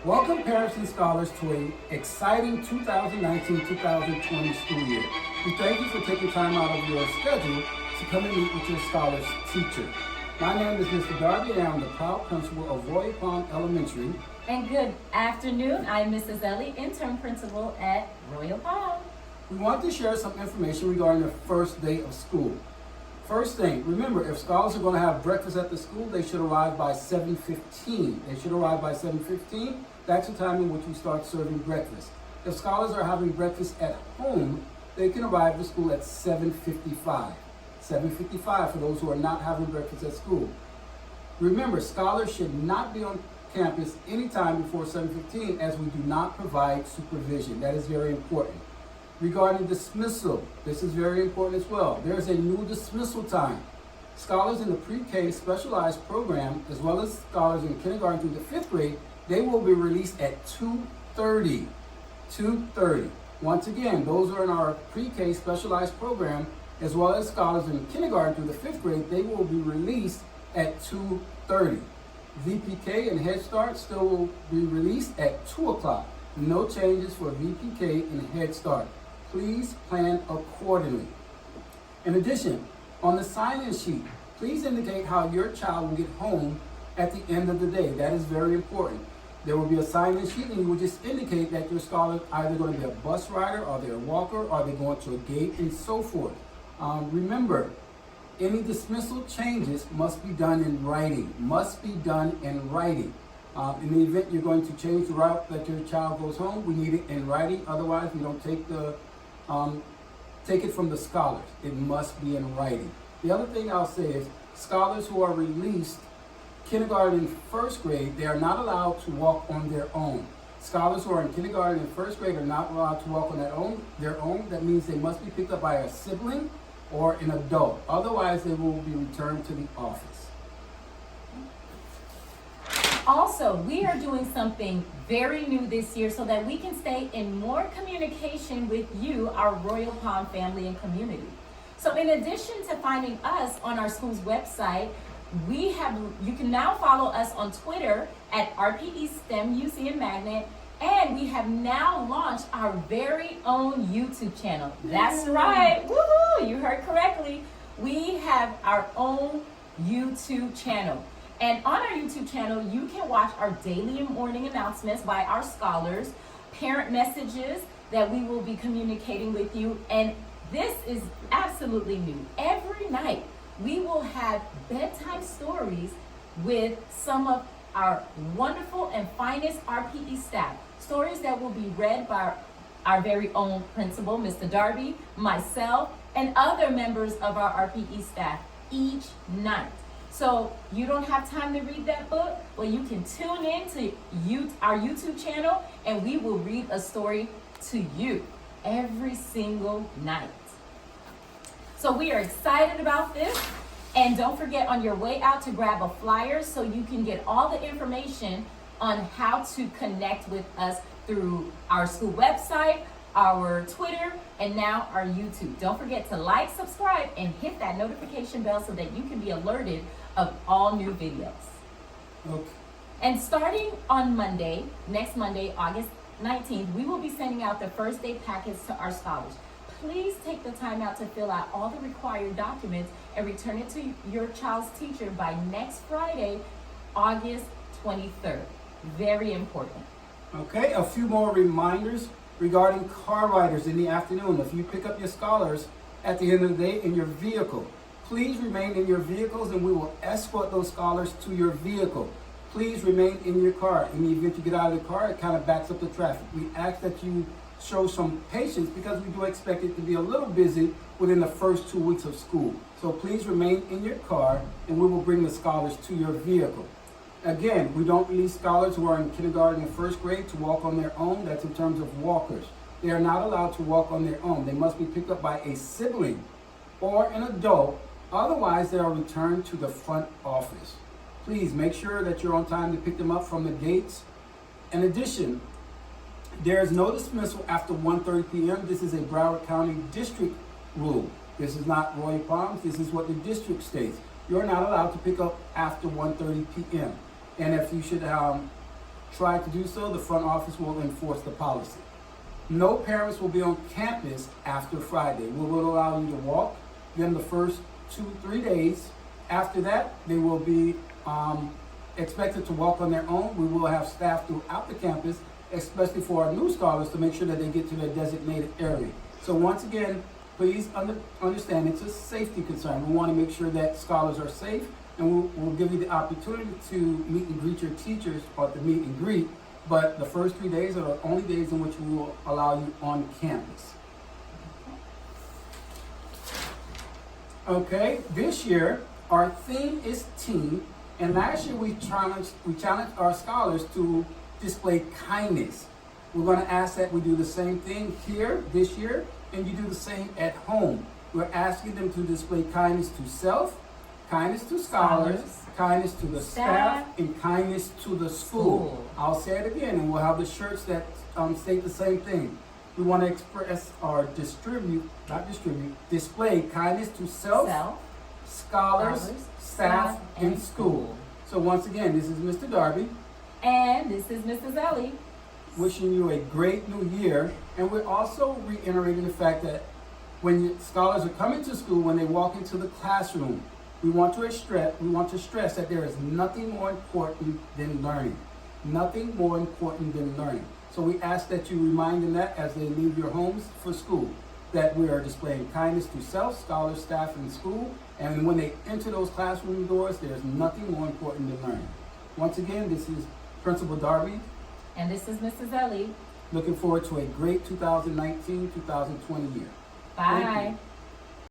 Welcome parents and scholars to an exciting 2019-2020 school year. We thank you for taking time out of your schedule to come and meet with your scholars teacher. My name is Mr. Darby and I'm the proud principal of Royal Palm Elementary. And good afternoon, I'm Mrs. Ellie, intern principal at Royal Palm. We want to share some information regarding the first day of school. First thing, remember, if scholars are going to have breakfast at the school, they should arrive by 7:15. They should arrive by 7:15. That's the time in which we start serving breakfast. If scholars are having breakfast at home, they can arrive to school at 7:55. 7:55 for those who are not having breakfast at school. Remember, scholars should not be on campus anytime before 7:15 as we do not provide supervision. That is very important. Regarding dismissal, this is very important as well. There is a new dismissal time. Scholars in the pre-K specialized program, as well as scholars in kindergarten through the 5th grade, they will be released at 2:30. 2:30. Once again, those are in our pre-K specialized program, as well as scholars in kindergarten through the 5th grade, they will be released at 2:30. VPK and Head Start still will be released at 2 o'clock. No changes for VPK and Head Start. Please plan accordingly. In addition, on the sign-in sheet, please indicate how your child will get home at the end of the day. That is very important. There will be a sign-in sheet and you will just indicate that your scholar either going to be a bus rider or they're a walker or they're going to a gate and so forth. Remember, any dismissal changes must be done in writing. Must be done in writing. In the event you're going to change the route that your child goes home, we need it in writing. Otherwise, we don't take it from the scholars. It must be in writing. The other thing I'll say is scholars who are released kindergarten and 1st grade, they are not allowed to walk on their own. Scholars who are in kindergarten and 1st grade are not allowed to walk on their own. That means they must be picked up by a sibling or an adult. Otherwise, they will be returned to the office. Also, we are doing something very new this year so that we can stay in more communication with you, our Royal Palm family and community. So in addition to finding us on our school's website, you can now follow us on Twitter at RPE STEM UC Magnet, and we have now launched our very own YouTube channel. That's right, woohoo, you heard correctly. We have our own YouTube channel. And on our YouTube channel, you can watch our daily and morning announcements by our scholars, parent messages that we will be communicating with you. And this is absolutely new. Every night, we will have bedtime stories with some of our wonderful and finest RPE staff. Stories that will be read by our very own principal, Mr. Darby, myself, and other members of our RPE staff each night. So you don't have time to read that book? Well, you can tune in to our YouTube channel and we will read a story to you every single night. So we are excited about this. And don't forget on your way out to grab a flyer so you can get all the information on how to connect with us through our school website, our Twitter, and now our YouTube. Don't forget to like, subscribe, and hit that notification bell so that you can be alerted of all new videos. Okay. And starting on Monday, next Monday, August 19th, we will be sending out the first day packets to our scholars. Please take the time out to fill out all the required documents and return it to your child's teacher by next Friday, August 23rd. Very important. Okay, a few more reminders regarding car riders in the afternoon. If you pick up your scholars at the end of the day in your vehicle, please remain in your vehicles and we will escort those scholars to your vehicle. Please remain in your car. In the event you get out of the car, it kind of backs up the traffic. We ask that you show some patience because we do expect it to be a little busy within the first 2 weeks of school. So please remain in your car and we will bring the scholars to your vehicle. Again, we don't release scholars who are in kindergarten and 1st grade to walk on their own. That's in terms of walkers. They are not allowed to walk on their own. They must be picked up by a sibling or an adult. Otherwise, they are returned to the front office. Please make sure that you're on time to pick them up from the gates. In addition, there is no dismissal after 1:30 p.m. This is a Broward County district rule. This is not Royal Palms. This is what the district states. You're not allowed to pick up after 1:30 p.m. And if you should try to do so, the front office will enforce the policy. No parents will be on campus after Friday. We will allow you to walk them the first 2-3 days. After that, they will be expected to walk on their own. We will have staff throughout the campus, especially for our new scholars, to make sure that they get to their designated area. So once again, please understand it's a safety concern. We want to make sure that scholars are safe, and we'll give you the opportunity to meet and greet your teachers or to meet and greet, but the first 3 days are the only days in which we will allow you on campus. Okay, this year our theme is team, and last year we challenged our scholars to display kindness. We're going to ask that we do the same thing here this year, and you do the same at home. We're asking them to display kindness to self, kindness to scholars, kindness to the staff, and kindness to the school. I'll say it again, and we'll have the shirts that state the same thing. We want to express or display kindness to self, scholars, staff, and school. So once again, this is Mr. Darby. And this is Mrs. Ellie. Wishing you a great new year. And we're also reiterating the fact that when scholars are coming to school, when they walk into the classroom, we want to stress that there is nothing more important than learning. Nothing more important than learning. So we ask that you remind them that as they leave your homes for school, that we are displaying kindness to self, scholars, staff, and school. And when they enter those classroom doors, there's nothing more important than learning. Once again, this is Principal Darby. And this is Mrs. Ellie. Looking forward to a great 2019-2020 year. Bye. Thank you.